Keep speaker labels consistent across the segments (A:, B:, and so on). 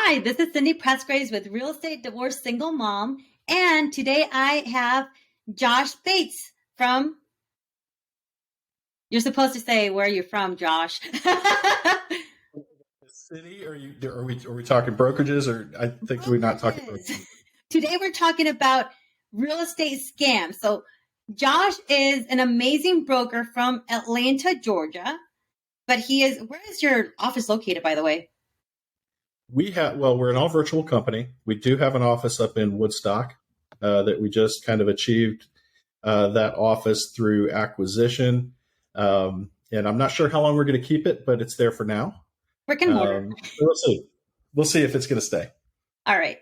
A: Hi, this is Cindy Pressgraves with Real Estate Divorce Single Mom. And today I have Josh Bates from, you're supposed to say where you're from, Josh.
B: City? Are we talking brokerages, or I think we're not talking brokerages?
A: Today we're talking about real estate scams. So Josh is an amazing broker from Atlanta, Georgia. But where is your office located, by the way?
B: We're an all virtual company. We do have an office up in Woodstock that we just kind of achieved that office through acquisition. And I'm not sure how long we're going to keep it, but it's there for now.
A: Brick and mortar.
B: We'll see. We'll see if it's going to stay.
A: All right.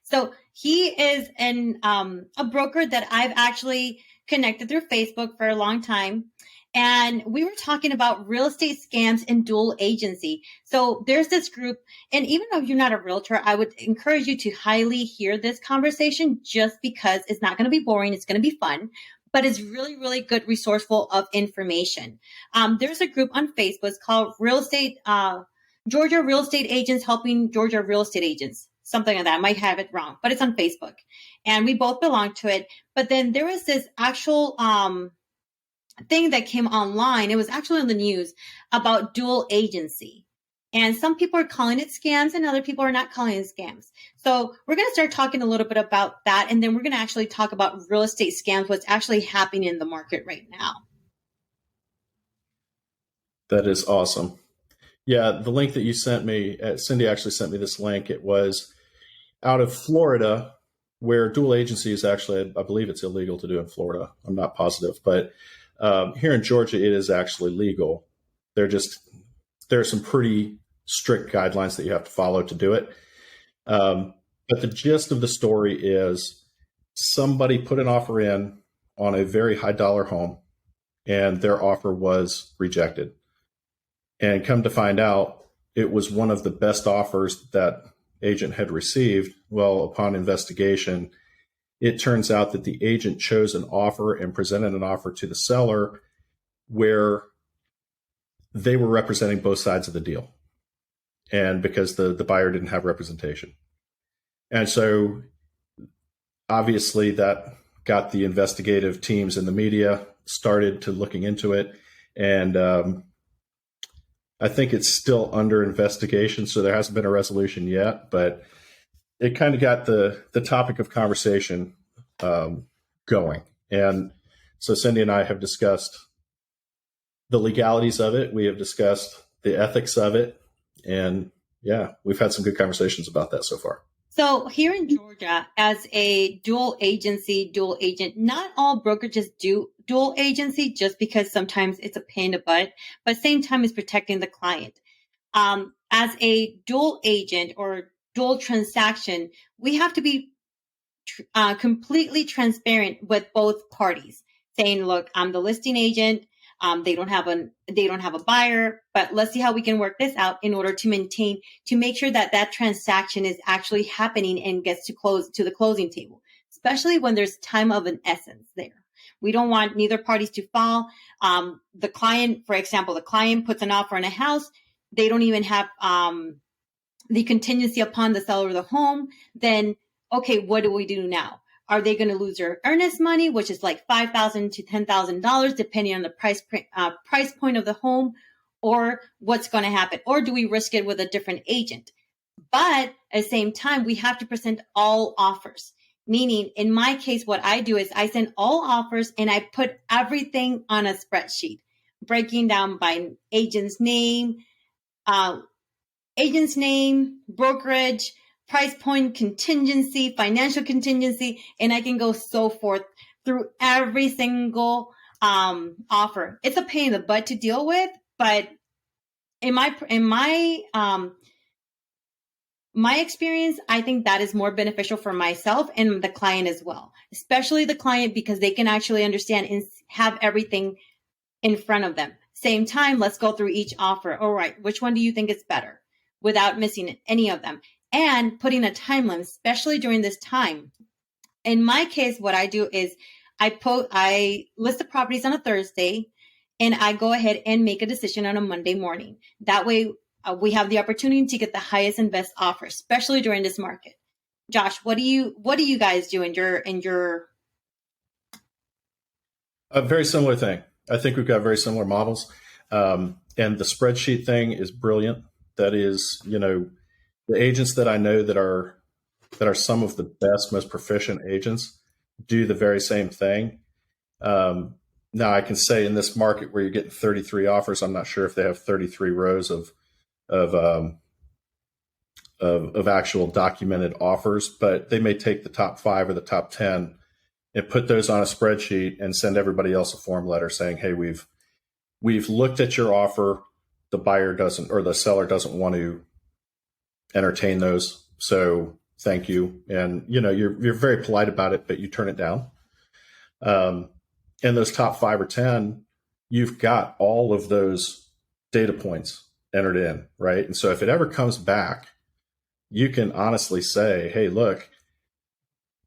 A: So he is a broker that I've actually connected through Facebook for a long time. And we were talking about real estate scams and dual agency. So there's this group, and even though you're not a realtor, I would encourage you to highly hear this conversation just because it's not going to be boring. It's going to be fun, but it's really, really good, resourceful of information. There's a group on Facebook called Georgia Real Estate Agents Helping Georgia Real Estate Agents. Something like that. I might have it wrong, but it's on Facebook. And we both belong to it. But then there was this actual thing that came online. It was actually in the news about dual agency. And some people are calling it scams and other people are not calling it scams. So we're going to start talking a little bit about that. And then we're going to actually talk about real estate scams, what's actually happening in the market right now.
B: That is awesome. Yeah, the link that you sent me, Cindy actually sent me this link. It was out of Florida, where dual agency is actually, I believe it's illegal to do in Florida. I'm not positive, but here in Georgia, it is actually legal. There are some pretty strict guidelines that you have to follow to do it. But the gist of the story is somebody put an offer in on a very high dollar home, and their offer was rejected. And come to find out, it was one of the best offers that agent had received. Well, upon investigation, it turns out that the agent chose an offer and presented an offer to the seller where they were representing both sides of the deal. And because the buyer didn't have representation. And so obviously that got the investigative teams in the media started to looking into it. And I think it's still under investigation, so there hasn't been a resolution yet, but it kind of got the topic of conversation going. And so Cindy and I have discussed the legalities of it. We have discussed the ethics of it. And yeah, we've had some good conversations about that so far.
A: So here in Georgia, as a dual agent, not all brokerages do dual agency just because sometimes it's a pain in the butt, but same time is protecting the client. As a dual agent or dual transaction, we have to be completely transparent with both parties, saying, "Look, I'm the listing agent. They don't have a buyer, but let's see how we can work this out in order to make sure that that transaction is actually happening and gets to the closing table, especially when there's time of an essence there. We don't want neither parties to fall. The client, for example, the client puts an offer on a house. They don't even have the contingency upon the seller of the home. Then, okay, what do we do now? Are they going to lose their earnest money, which is like $5,000 to $10,000, depending on the price point of the home, or what's going to happen? Or do we risk it with a different agent? But at the same time, we have to present all offers. Meaning, in my case, what I do is I send all offers and I put everything on a spreadsheet, breaking down by agent's name, brokerage, price point, contingency, financial contingency, and I can go so forth through every single offer. It's a pain in the butt to deal with, but in my experience, I think that is more beneficial for myself and the client as well, especially the client, because they can actually understand and have everything in front of them. Same time, let's go through each offer. All right, which one do you think is better without missing any of them? And putting a time limit, especially during this time. In my case, what I do is I list the properties on a Thursday and I go ahead and make a decision on a Monday morning. That way we have the opportunity to get the highest and best offer, especially during this market. Josh, what do you guys do in your
B: A very similar thing. I think we've got very similar models. And the spreadsheet thing is brilliant. That is, the agents that I know that are some of the best, most proficient agents do the very same thing. Now, I can say in this market where you're getting 33 offers, I'm not sure if they have 33 rows of actual documented offers, but they may take the top 5 or the top 10 and put those on a spreadsheet and send everybody else a form letter saying, "Hey, we've looked at your offer. The buyer doesn't, or the seller doesn't want to entertain those. So thank you." And you're very polite about it, but you turn it down. And those top 5 or 10, you've got all of those data points entered in, right? And so if it ever comes back, you can honestly say, "Hey, look,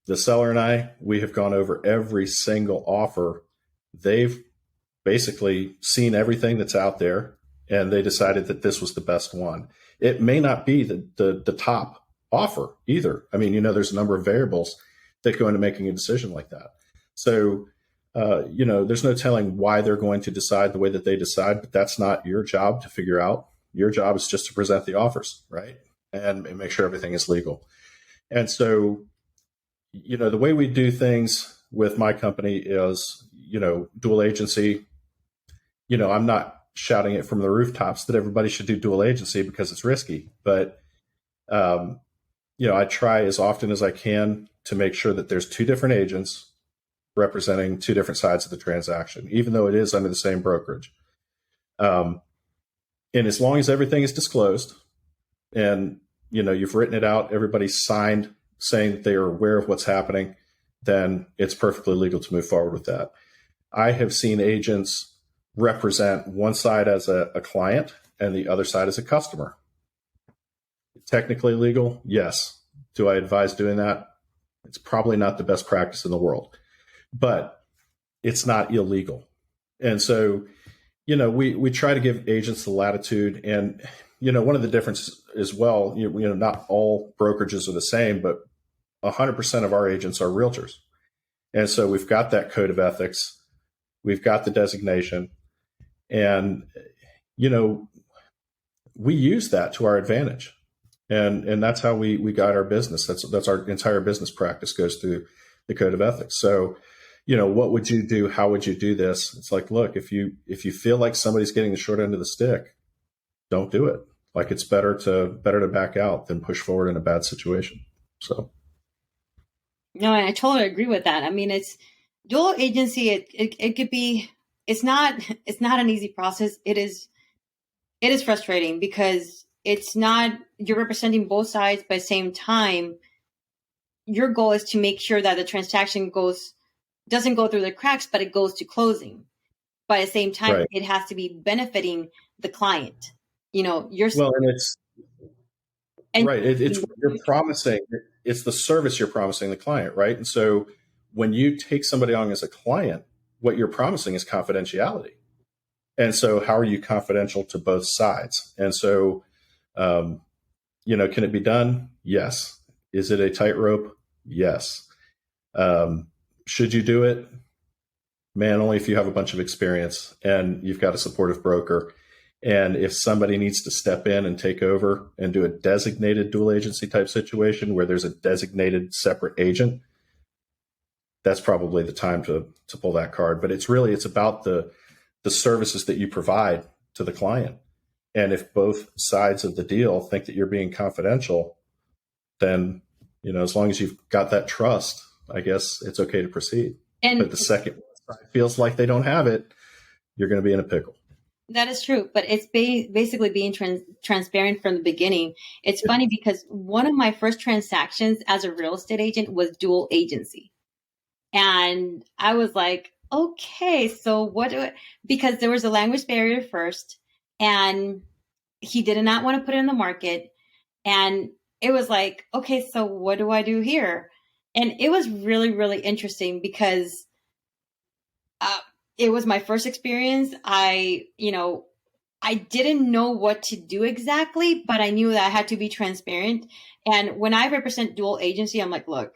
B: the seller and we have gone over every single offer. They've basically seen everything that's out there, and they decided that this was the best one." It may not be the top offer either. I mean, there's a number of variables that go into making a decision like that. So, there's no telling why they're going to decide the way that they decide, but that's not your job to figure out. Your job is just to present the offers, right? And make sure everything is legal. And so, the way we do things with my company is, dual agency. I'm not shouting it from the rooftops that everybody should do dual agency because it's risky, but I try as often as I can to make sure that there's 2 different agents representing 2 different sides of the transaction, even though it is under the same brokerage. And as long as everything is disclosed and, you've written it out, everybody's signed saying that they are aware of what's happening, then it's perfectly legal to move forward with that. I have seen agents represent one side as a client and the other side as a customer. Technically legal? Yes. Do I advise doing that? It's probably not the best practice in the world, but it's not illegal. And so, we try to give agents the latitude. And, one of the differences as well, not all brokerages are the same, but 100% of our agents are realtors. And so we've got that code of ethics. We've got the designation. And, we use that to our advantage. And that's how we guide our business. That's our entire business practice goes through the code of ethics. So, what would you do? How would you do this? It's like, look, if you feel like somebody's getting the short end of the stick, don't do it. Like, it's better to back out than push forward in a bad situation. So.
A: No, and I totally agree with that. I mean, it's dual agency. It could be. It's not an easy process. It is frustrating because it's not, you're representing both sides, but at the same time, your goal is to make sure that the transaction doesn't go through the cracks, but it goes to closing. But at the same time,
B: Right.
A: it has to be benefiting the client. You're
B: Well, and it's
A: and
B: right. It's what you're promising. It's the service you're promising the client, right? And so when you take somebody on as a client, what you're promising is confidentiality. And so how are you confidential to both sides? And so, can it be done? Yes. Is it a tightrope? Yes. Should you do it? Man, only if you have a bunch of experience and you've got a supportive broker. And if somebody needs to step in and take over and do a designated dual agency type situation where there's a designated separate agent, that's probably the time to pull that card. But it's about the services that you provide to the client. And if both sides of the deal think that you're being confidential, then, as long as you've got that trust, I guess it's okay to proceed. But the second one feels like they don't have it, you're going to be in a pickle.
A: that is true, but it's basically being transparent from the beginning. It's funny because one of my first transactions as a real estate agent was dual agency. And I was like, okay, so because there was a language barrier first, and he did not want to put it in the market. And it was like, okay, so what do I do here? And it was really, really interesting because it was my first experience. I didn't know what to do exactly, but I knew that I had to be transparent. And when I represent dual agency, I'm like, look,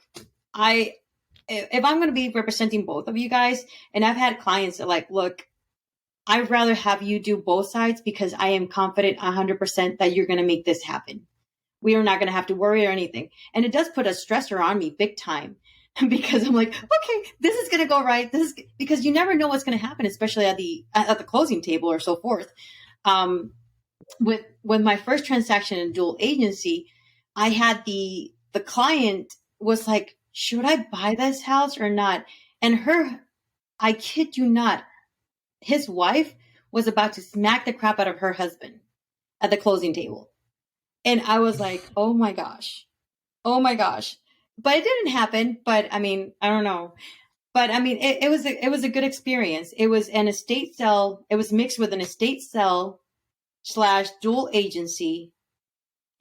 A: I if I'm going to be representing both of you guys, and I've had clients that like, look, I'd rather have you do both sides because I am confident 100% that you're going to make this happen. We are not going to have to worry or anything. And it does put a stressor on me big time because I'm like, okay, this is going to go right. This is because you never know what's going to happen, especially at the closing table or so forth. Um, with my first transaction in dual agency, I had the client was like, should I buy this house or not? And I kid you not, his wife was about to smack the crap out of her husband at the closing table. And I was like, oh my gosh. Oh my gosh. But it didn't happen. But I mean, I don't know. But I mean, it was a good experience. It was an estate sale. It was mixed with an estate sale slash dual agency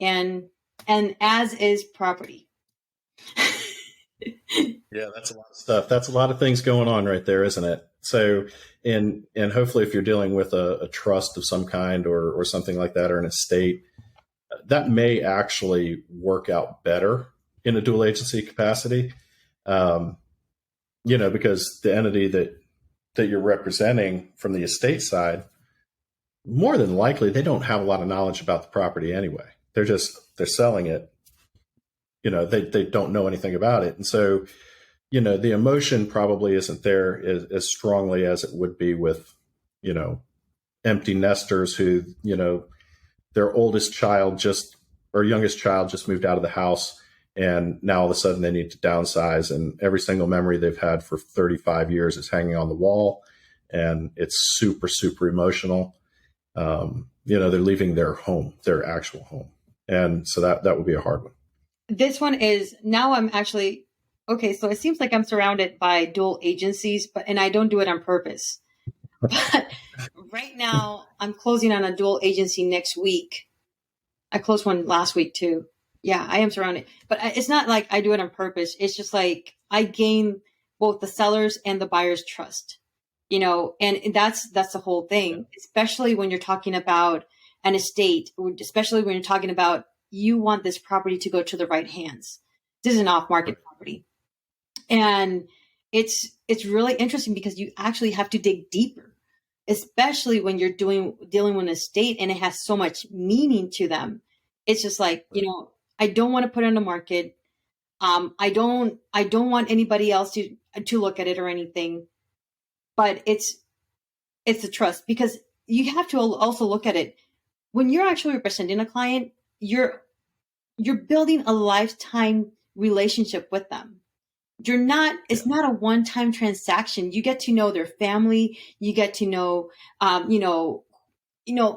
A: and as is property.
B: Yeah, that's a lot of stuff. That's a lot of things going on right there, isn't it? So, and hopefully, if you're dealing with a trust of some kind or something like that, or an estate, that may actually work out better in a dual agency capacity. Um, because the entity that you're representing from the estate side, more than likely, they don't have a lot of knowledge about the property anyway. They're selling it. They don't know anything about it, and so the emotion probably isn't there as strongly as it would be with, empty nesters who, their oldest child or youngest child just moved out of the house. And now all of a sudden they need to downsize, and every single memory they've had for 35 years is hanging on the wall. And it's super, super emotional. They're leaving their home, their actual home. And so that would be a hard one.
A: This one is now I'm actually okay. So it seems like I'm surrounded by dual agencies, and I don't do it on purpose. But right now I'm closing on a dual agency next week. I closed one last week too. Yeah, I am surrounded, but it's not like I do it on purpose. It's just like I gain both the sellers and the buyers' trust, and that's the whole thing, especially when you're talking about an estate, especially when you're talking about you want this property to go to the right hands. This is an off-market property. And it's really interesting because you actually have to dig deeper, especially when you're dealing with an estate and it has so much meaning to them. It's just like, I don't want to put it on the market. I don't want anybody else to look at it or anything. But it's the trust, because you have to also look at it when you're actually representing a client. You're building a lifetime relationship with them. It's not a one-time transaction. You get to know their family. You get to know,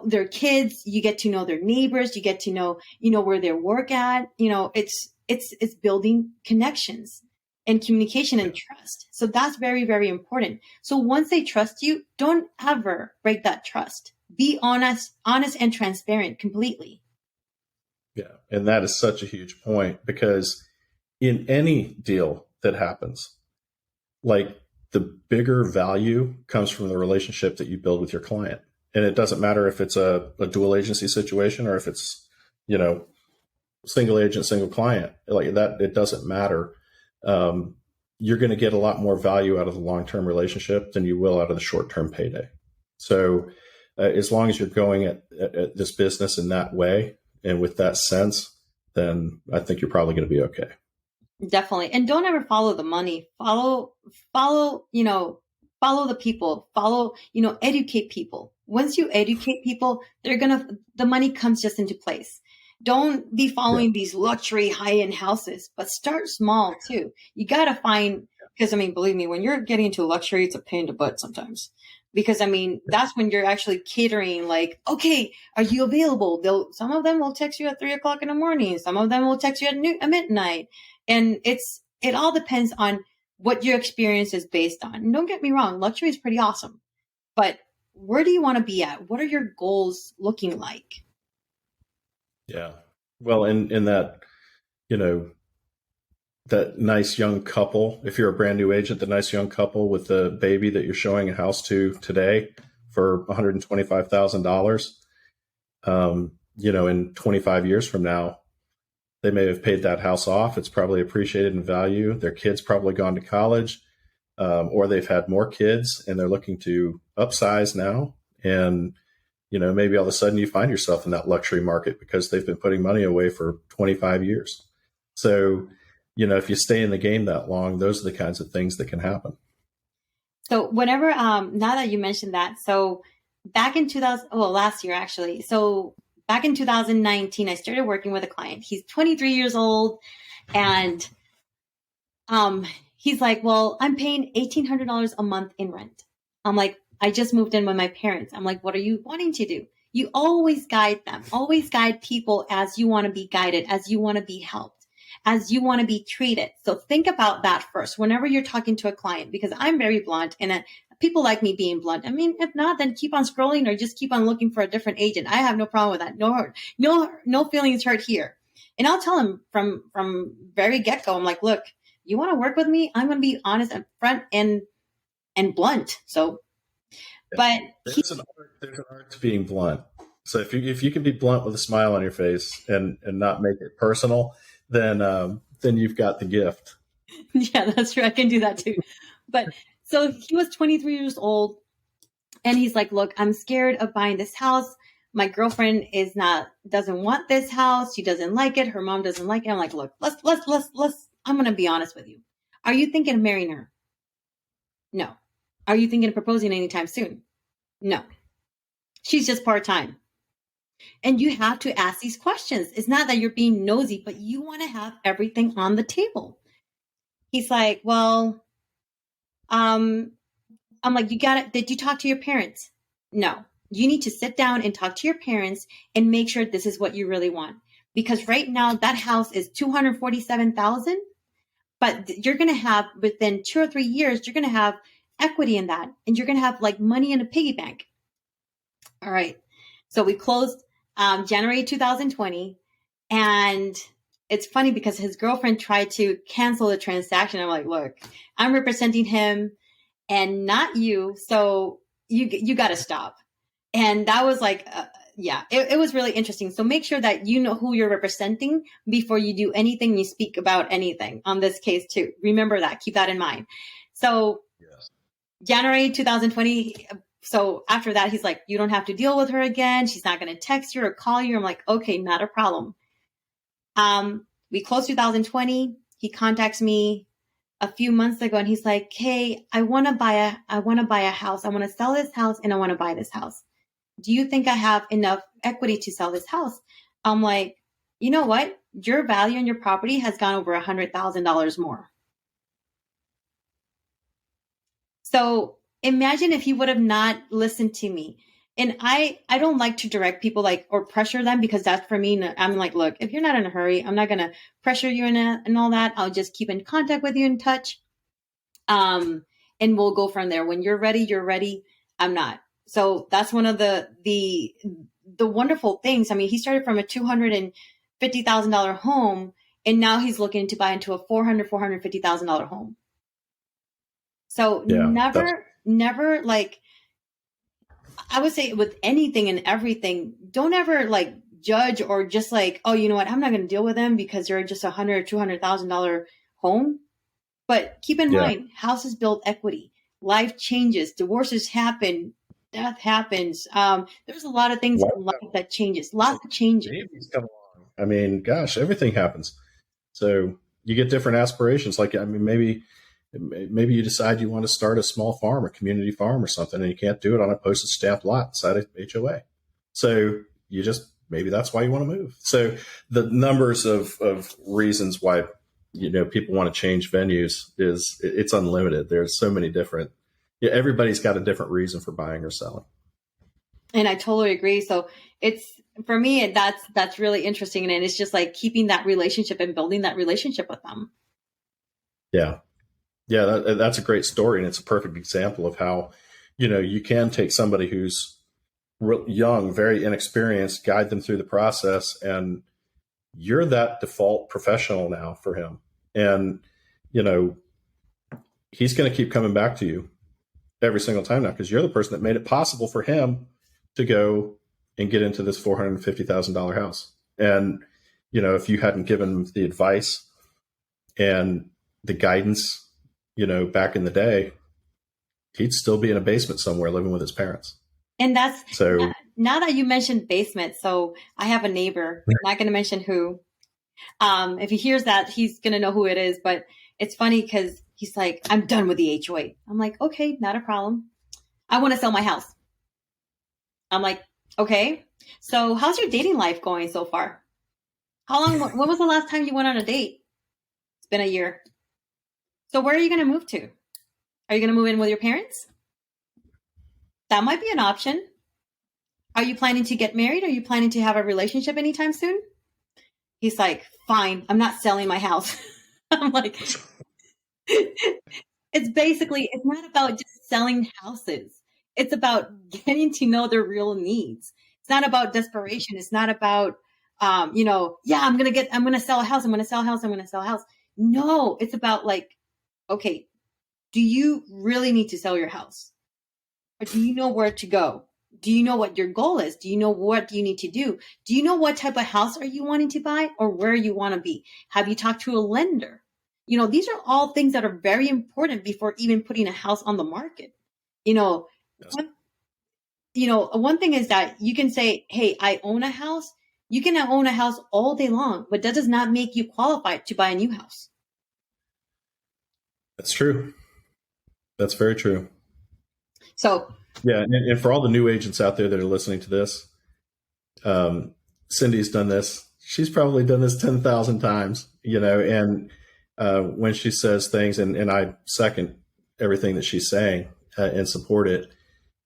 A: their kids. You get to know their neighbors. You get to know, where they work at. It's building connections and communication and trust. So that's very, very important. So once they trust you, don't ever break that trust. Be honest and transparent completely.
B: Yeah. And that is such a huge point, because in any deal that happens, like, the bigger value comes from the relationship that you build with your client. And it doesn't matter if it's a dual agency situation or if it's, single agent, single client, like that, it doesn't matter. You're going to get a lot more value out of the long-term relationship than you will out of the short-term payday. So as long as you're going at this business in that way and with that sense, then I think you're probably going to be okay.
A: Definitely. And don't ever follow the money. Follow, follow the people. Educate people. Once you educate people, the money comes just into place. Don't be following these luxury high-end houses, but start small too. You got to find, because believe me, when you're getting into luxury, it's a pain in the butt sometimes. Because that's when you're actually catering, like, okay, are you available? Some of them will text you at 3:00 in the morning. Some of them will text you at midnight. And it all depends on what your experience is based on. And don't get me wrong, luxury is pretty awesome, but where do you want to be at? What are your goals looking like?
B: Yeah. Well, in that, that nice young couple, if you're a brand new agent, the nice young couple with the baby that you're showing a house to today for $125,000, In 25 years from now, they may have paid that house off. It's probably appreciated in value. Their kids probably gone to college, or they've had more kids and they're looking to upsize now. And, maybe all of a sudden you find yourself in that luxury market because they've been putting money away for 25 years. So, if you stay in the game that long, those are the kinds of things that can happen.
A: So whenever, now that you mentioned that, so back in 2000, well, last year actually. So back in 2019, I started working with a client. He's 23 years old, and um, he's like, well, I'm paying $1,800 a month in rent. I'm like, I just moved in with my parents. I'm like, what are you wanting to do? You always guide them, always guide people as you want to be guided, as you want to be helped, as you want to be treated. So think about that first whenever you're talking to a client, because I'm very blunt, and people like me being blunt. I mean, if not, then keep on scrolling or just keep on looking for a different agent. I have no problem with that. No feelings hurt here. And I'll tell him from very get go. I'm like, look, you want to work with me? I'm going to be honest and front and blunt. So, but
B: There's an art to being blunt. So if you can be blunt with a smile on your face and not make it personal, then you've got the gift.
A: yeah, that's true. I can do that too. But so he was 23 years old, and he's like, look, I'm scared of buying this house. My girlfriend doesn't want this house. She doesn't like it. Her mom doesn't like it. I'm like, look, I'm going to be honest with you. Are you thinking of marrying her? No. Are you thinking of proposing anytime soon? No. She's just part-time. And you have to ask these questions. It's not that you're being nosy, but you want to have everything on the table. He's like, well, I'm like, you got it. Did you talk to your parents? No. You need to sit down and talk to your parents and make sure this is what you really want. Because right now that house is $247,000, but you're going to have, within 2 or 3 years, you're going to have equity in that, and you're going to have like money in a piggy bank. All right. So we closed January 2020, and it's funny because his girlfriend tried to cancel the transaction. I'm like, look, I'm representing him and not you, so you got to stop. And that was like, yeah, it was really interesting. So make sure that you know who you're representing before you do anything, you speak about anything on this case too. Remember that, keep that in mind. So yes. January 2020. So after that, he's like, you don't have to deal with her again. She's not going to text you or call you. I'm like, okay, not a problem. We closed 2020. He contacts me a few months ago, and he's like, hey, I want to buy a house. I want to sell this house, and I want to buy this house. Do you think I have enough equity to sell this house? I'm like, you know what? Your value on your property has gone over $100,000 more. So imagine if he would have not listened to me. And I don't like to direct people or pressure them, because that's for me. I'm like, look, if you're not in a hurry, I'm not going to pressure you and all that. I'll just keep in contact with you, in touch. And we'll go from there. When you're ready, you're ready. I'm not. So that's one of the wonderful things. I mean, he started from a $250,000 home, and now he's looking to buy into a $450,000 home. So yeah, never like, I would say with anything and everything, don't ever judge or just oh, you know what? I'm not going to deal with them because they're just $100,000 or $200,000 home. But keep in mind, houses build equity. Life changes. Divorces happen. Death happens. There's a lot of things in life that changes. Lots of changes.
B: Babies come along. I mean, gosh, everything happens. So you get different aspirations. Maybe you decide you want to start a small farm, a community farm or something, and you can't do it on a postage stamp lot inside of HOA. So maybe that's why you want to move. So the numbers of reasons why, people want to change venues it's unlimited. There's so many different, everybody's got a different reason for buying or selling.
A: And I totally agree. So it's, for me, that's really interesting. And it's just keeping that relationship and building that relationship with them.
B: Yeah. Yeah. That's a great story. And it's a perfect example of how, you can take somebody who's young, very inexperienced, guide them through the process, and you're that default professional now for him. And, he's going to keep coming back to you every single time now, because you're the person that made it possible for him to go and get into this $450,000 house. And, if you hadn't given the advice and the guidance, back in the day, he'd still be in a basement somewhere living with his parents.
A: And that's
B: So,
A: now that you mentioned basement. So I have a neighbor, not going to mention who. If he hears that, he's going to know who it is. But it's funny because he's like, I'm done with the HOA. I'm like, okay, not a problem. I want to sell my house. I'm like, okay. So how's your dating life going so far? How long, when was the last time you went on a date? It's been a year. So where are you going to move to? Are you going to move in with your parents? That might be an option. Are you planning to get married? Are you planning to have a relationship anytime soon? He's like, fine, I'm not selling my house. I'm like, it's not about just selling houses. It's about getting to know their real needs. It's not about desperation. It's not about, yeah, I'm going to sell a house. I'm going to sell a house. I'm going to sell a house. No, it's about like, okay, do you really need to sell your house? Or do you know where to go? Do you know what your goal is? Do you know what you need to do? Do you know what type of house are you wanting to buy or where you want to be? Have you talked to a lender? These are all things that are very important before even putting a house on the market. You know,
B: yes,
A: one, one thing is that you can say, hey, I own a house. You can own a house all day long, but that does not make you qualified to buy a new house.
B: that's true. That's very true.
A: So
B: Yeah. And for all the new agents out there that are listening to this, Cindy's done this. She's probably done this 10,000 times, and when she says things, and I second everything that she's saying and support it,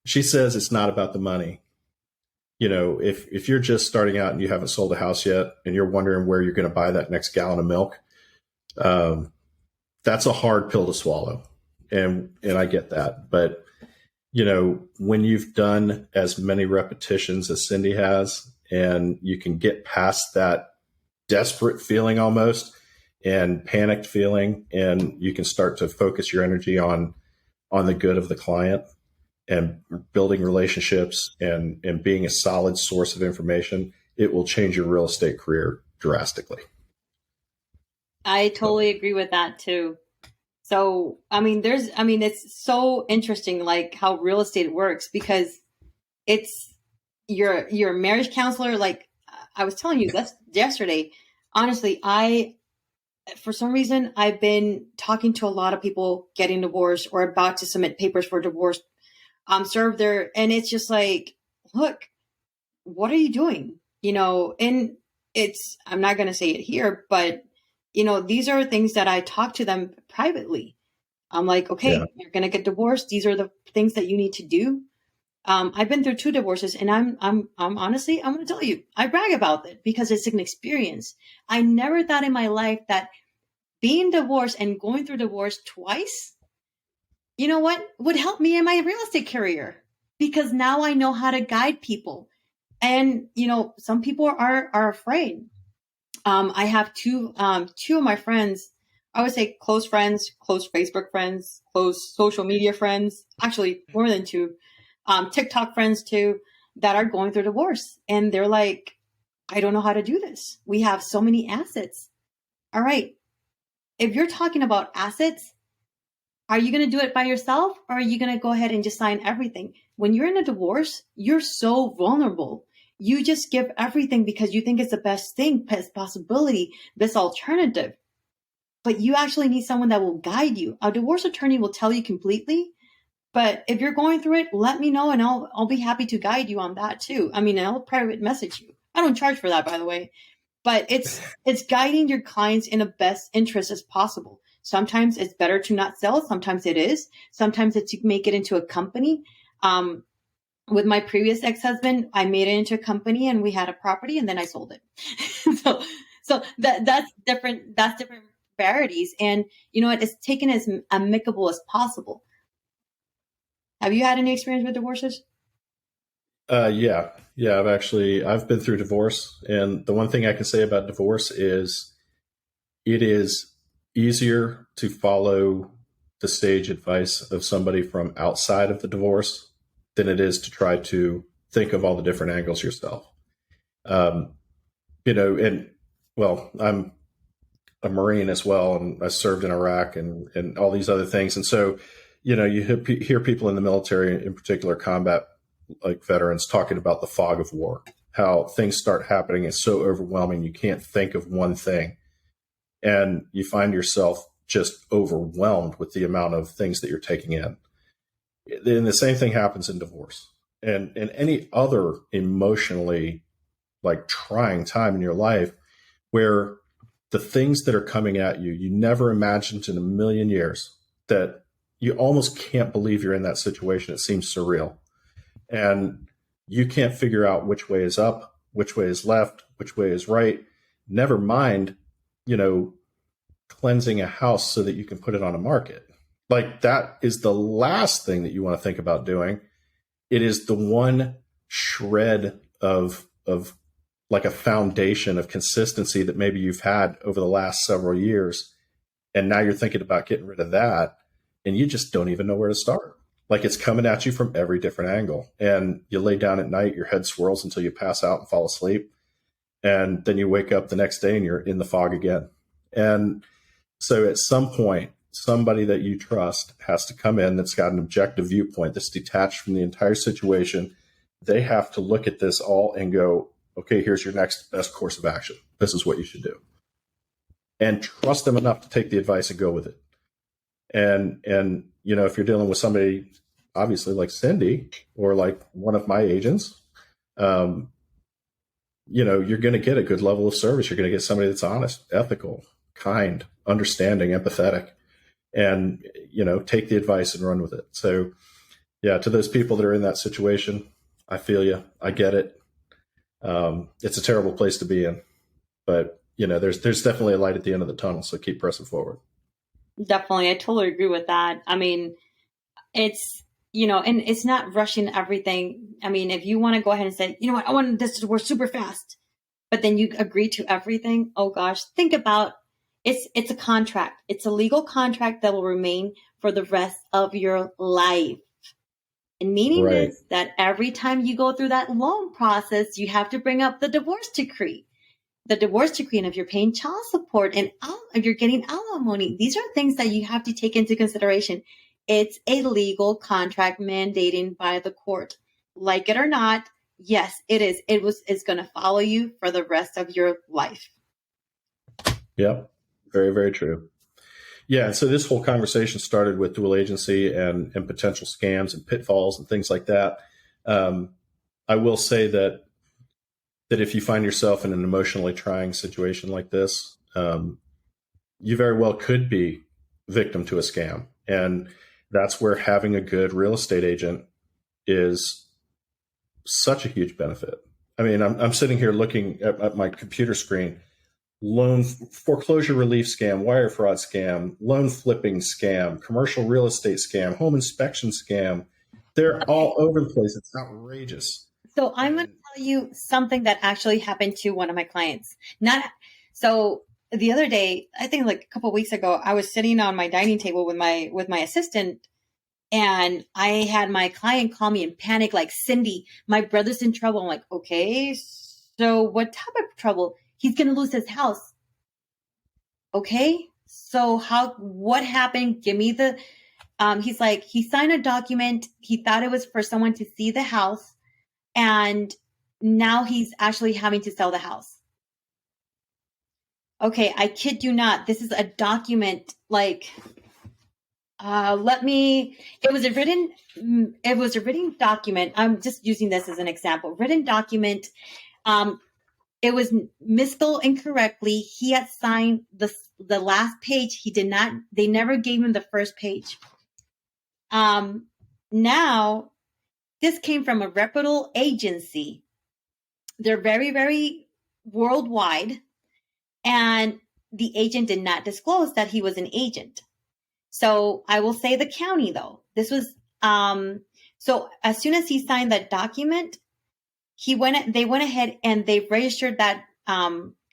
B: she says it's not about the money. If you're just starting out and you haven't sold a house yet and you're wondering where you're going to buy that next gallon of milk, that's a hard pill to swallow. And I get that. But, when you've done as many repetitions as Cindy has, and you can get past that desperate feeling almost and panicked feeling, and you can start to focus your energy on the good of the client and building relationships and being a solid source of information, it will change your real estate career drastically.
A: I
B: So,
A: totally agree with that too. So, it's so interesting, like how real estate works because it's you're a marriage counselor. Like I was telling you that's yesterday. Honestly, for some reason, I've been talking to a lot of people getting divorced or about to submit papers for divorce, serve their, and it's just like, look, what are you doing? And I'm not going to say it here, but these are things that I talk to them privately. I'm like,
B: yeah,
A: okay, you're going to get divorced. These are the things that you need to do. I've been through 2 divorces, and I'm honestly, I'm going to tell you, I brag about it because it's an experience. I never thought in my life that being divorced and going through divorce twice, would help me in my real estate career because now I know how to guide people. And, some people are afraid. I have two of my friends, I would say close friends, close Facebook friends, close social media friends, actually more than two, TikTok friends too, that are going through divorce. And they're like, I don't know how to do this. We have so many assets. All right. If you're talking about assets, are you going to do it by yourself or are you going to go ahead and just sign everything? When you're in a divorce, you're so vulnerable. You just give everything because you think it's the best thing, best possibility, best alternative. But you actually need someone that will guide you. A divorce attorney will tell you completely. But if you're going through it, let me know and I'll be happy to guide you on that too. I'll private message you. I don't charge for that, by the way. But it's guiding your clients in the best interest as possible. Sometimes it's better to not sell. Sometimes it is. Sometimes it's to make it into a company. With my previous ex-husband, I made it into a company and we had a property and then I sold it. That's different. That's different varieties. And it's taken as amicable as possible. Have you had any experience with divorces?
B: yeah, yeah. I've been through divorce, and the one thing I can say about divorce is it is easier to follow the sage advice of somebody from outside of the divorce than it is to try to think of all the different angles yourself. Um, and well, I'm a Marine as well, and I served in Iraq and all these other things. And so, you hear people in the military, in particular combat like veterans, talking about the fog of war, how things start happening. It's so overwhelming. You can't think of one thing. And you find yourself just overwhelmed with the amount of things that you're taking in. And the same thing happens in divorce and any other emotionally like trying time in your life where the things that are coming at you, you never imagined in a million years, that you almost can't believe you're in that situation. It seems surreal. And you can't figure out which way is up, which way is left, which way is right. Never mind, you know, cleansing a house so that you can put it on a market. Like that is the last thing that you want to think about doing. It is the one shred of like a foundation of consistency that maybe you've had over the last several years. And now you're thinking about getting rid of that and you just don't even know where to start. Like it's coming at you from every different angle. And you lay down at night, your head swirls until you pass out and fall asleep. And then you wake up the next day and you're in the fog again. And so at some point, somebody that you trust has to come in that's got an objective viewpoint that's detached from the entire situation. They have to look at this all and go, okay, here's your next best course of action. This is what you should do. And trust them enough to take the advice and go with it. And you know, if you're dealing with somebody obviously like Cindy or like one of my agents, you know, you're going to get a good level of service. You're going to get somebody that's honest, ethical, kind, understanding, empathetic, and, you know, take the advice and run with it. So yeah, to those people that are in that situation, I feel you. I get it. It's a terrible place to be in, but you know, there's definitely a light at the end of the tunnel. So keep pressing forward.
A: Definitely. I totally agree with that. I mean, it's, you know, and it's not rushing everything. I mean, if you want to go ahead and say, you know what, I want this to work super fast, but then you agree to everything. Oh gosh, think about it's a contract. It's a legal contract that will remain for the rest of your life. And meaning
B: Right.
A: is that every time you go through that loan process, you have to bring up the divorce decree. The divorce decree, and if you're paying child support and if you're getting alimony, these are things that you have to take into consideration. It's a legal contract mandating by the court. Like it or not, yes, it is. It's going to follow you for the rest of your life.
B: Yep. Very, very true. Yeah. And so this whole conversation started with dual agency and potential scams and pitfalls and things like that. I will say that if you find yourself in an emotionally trying situation like this, you very well could be victim to a scam. And that's where having a good real estate agent is such a huge benefit. I mean, I'm sitting here looking at my computer screen, loan foreclosure relief scam, wire fraud scam, loan flipping scam, commercial real estate scam, home inspection scam. They're all over the place. It's outrageous.
A: So I'm going to
B: And
A: tell you something that actually happened to one of my clients. Not so the other day, I think like a couple of weeks ago, I was sitting on my dining table with my assistant, and I had my client call me in panic, like, Cindy, my brother's in trouble. I'm like, okay, so what type of trouble? He's going to lose his house. Okay, so what happened? Give me the, he's like, he signed a document. He thought it was for someone to see the house. And now he's actually having to sell the house. Okay, I kid you not. This is a document like it was a written document. I'm just using this as an example. Written document. It was misspelled incorrectly. He had signed the last page. He did not, they never gave him the first page. Now this came from a reputable agency. They're very, very worldwide. And the agent did not disclose that he was an agent. So I will say the county though. This was, so as soon as he signed that document, they went ahead and they registered that,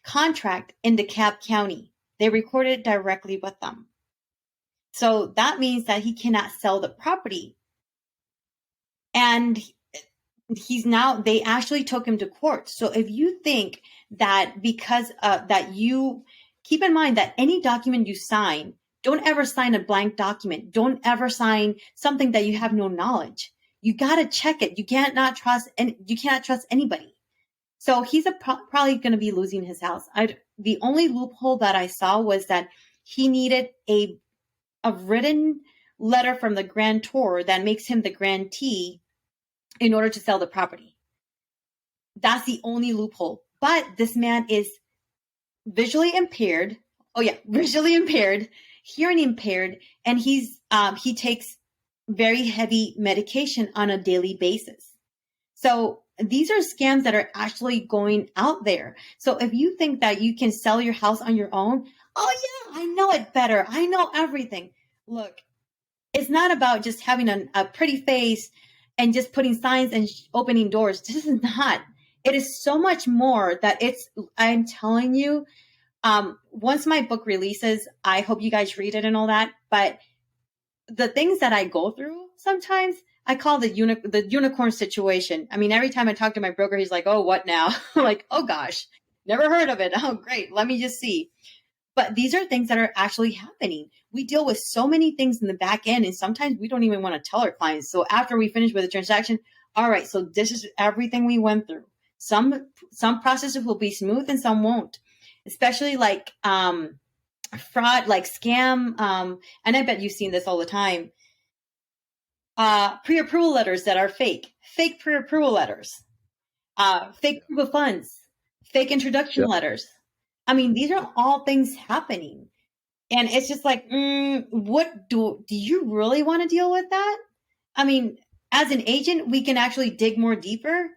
A: contract in DeKalb County. They recorded it directly with them. So that means that he cannot sell the property. And they actually took him to court. So if you think that because that you keep in mind that any document you sign, don't ever sign a blank document. Don't ever sign something that you have no knowledge. You got to check it. You can't not trust, and you cannot trust anybody. So he's probably going to be losing his house. The only loophole that I saw was that he needed a written letter from the grantor that makes him the grantee in order to sell the property. That's the only loophole. But this man is visually impaired. Oh yeah, visually impaired, hearing impaired, and he takes very heavy medication on a daily basis. So these are scams that are actually going out there. So if you think that you can sell your house on your own, oh yeah, I know it better. I know everything. Look, it's not about just having a pretty face and just putting signs and opening doors. This is not. It is so much more that I'm telling you, once my book releases, I hope you guys read it and all that. But the things that I go through sometimes, I call the unicorn situation. I mean, every time I talk to my broker, he's like, "Oh, what now?" I'm like, "Oh gosh, never heard of it. Oh, great. Let me just see." But these are things that are actually happening. We deal with so many things in the back end, and sometimes we don't even want to tell our clients. So after we finish with the transaction, all right, so this is everything we went through. Some processes will be smooth and some won't, especially like fraud, like scam. And I bet you've seen this all the time. Pre-approval letters that are fake pre-approval letters, fake proof of funds, fake introduction
B: Yep.
A: letters. I mean, these are all things happening. And it's just like, what do you really want to deal with that? I mean, as an agent, we can actually dig more deeper,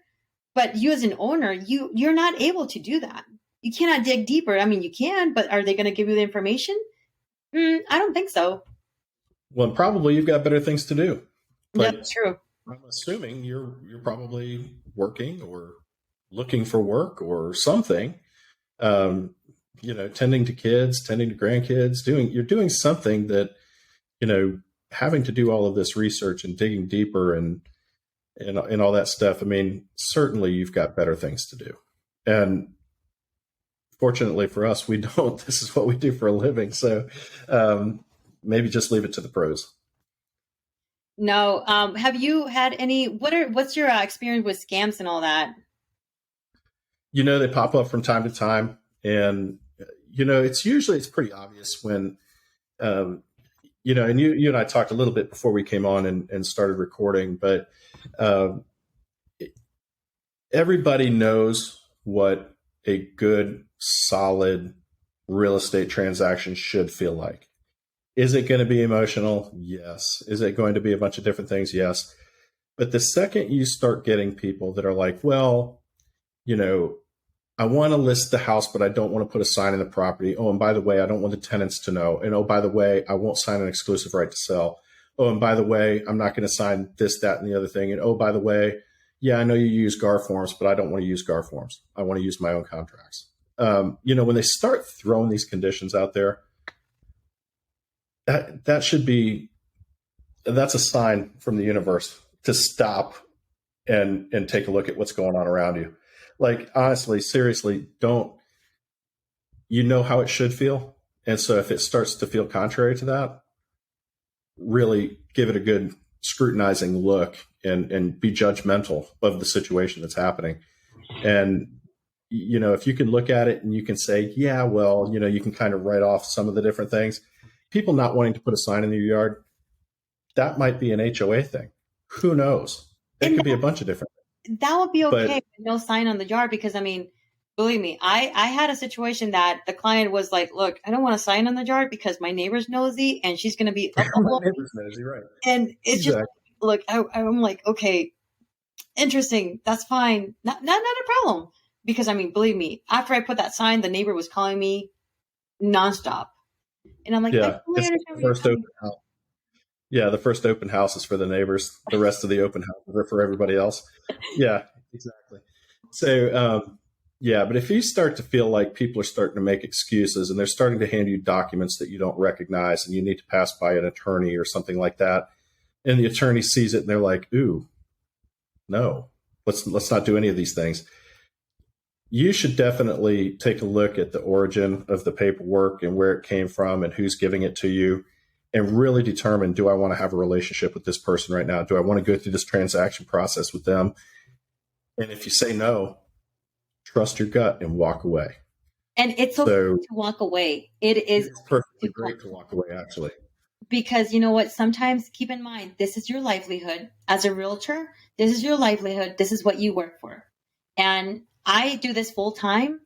A: but you as an owner, you're not able to do that. You cannot dig deeper. I mean, you can, but are they going to give you the information? I don't think so.
B: Well, probably you've got better things to do.
A: Yep,
B: But
A: true.
B: I'm assuming you're probably working or looking for work or something. Um, tending to kids, tending to grandkids, you're doing something that, having to do all of this research and digging deeper and all that stuff. I mean, certainly you've got better things to do. And fortunately for us, we don't. This is what we do for a living. So maybe just leave it to the pros.
A: No. Have you had any? What's your experience with scams and all that?
B: They pop up from time to time. And, it's pretty obvious when, and you and I talked a little bit before we came on and started recording, but um, everybody knows what a good, solid real estate transaction should feel like. Is it going to be emotional? Yes. Is it going to be a bunch of different things? Yes. But the second you start getting people that are like, well, you know, I want to list the house, but I don't want to put a sign in the property. Oh, and by the way, I don't want the tenants to know. And oh, by the way, I won't sign an exclusive right to sell. Oh, and by the way, I'm not going to sign this, that, and the other thing. And oh, by the way, yeah, I know you use GAR forms, but I don't want to use GAR forms. I want to use my own contracts. When they start throwing these conditions out there, that should be that's a sign from the universe to stop and take a look at what's going on around you. Like, honestly, seriously, don't how it should feel. And so if it starts to feel contrary to that, really give it a good scrutinizing look and be judgmental of the situation that's happening. And, if you can look at it and you can say, yeah, well, you can kind of write off some of the different things. People not wanting to put a sign in their yard, that might be an HOA thing. Who knows? It
A: And
B: could be a bunch of different
A: that would be okay.
B: but
A: No sign on the yard, because I mean, believe me, I had a situation that the client was like, "Look, I don't want to sign on the yard because my neighbor's nosy and she's going to be up
B: my
A: all over."
B: neighbor's nosy, right?
A: And it's just
B: Exactly.
A: look, I'm like, okay, interesting, that's fine, not a problem. Because I mean, believe me, after I put that sign, the neighbor was calling me nonstop, and I'm like, I
B: Yeah.
A: totally
B: It's
A: understand
B: the
A: what you're
B: first open
A: saying.
B: house. Yeah, the first open house is for the neighbors. The rest of the open houses are for everybody else. Yeah, exactly. So, yeah, but if you start to feel like people are starting to make excuses and they're starting to hand you documents that you don't recognize and you need to pass by an attorney or something like that, and the attorney sees it and they're like, ooh, no. Let's not do any of these things. You should definitely take a look at the origin of the paperwork and where it came from and who's giving it to you, and really determine, do I want to have a relationship with this person right now? Do I want to go through this transaction process with them? And if you say no, trust your gut and walk away.
A: And it's okay
B: So
A: to walk away. It is
B: it's
A: okay
B: perfectly
A: to
B: great to walk away, actually.
A: because you know what? Sometimes keep in mind, this is your livelihood as a realtor. This is your livelihood. This is what you work for. And I do this full time.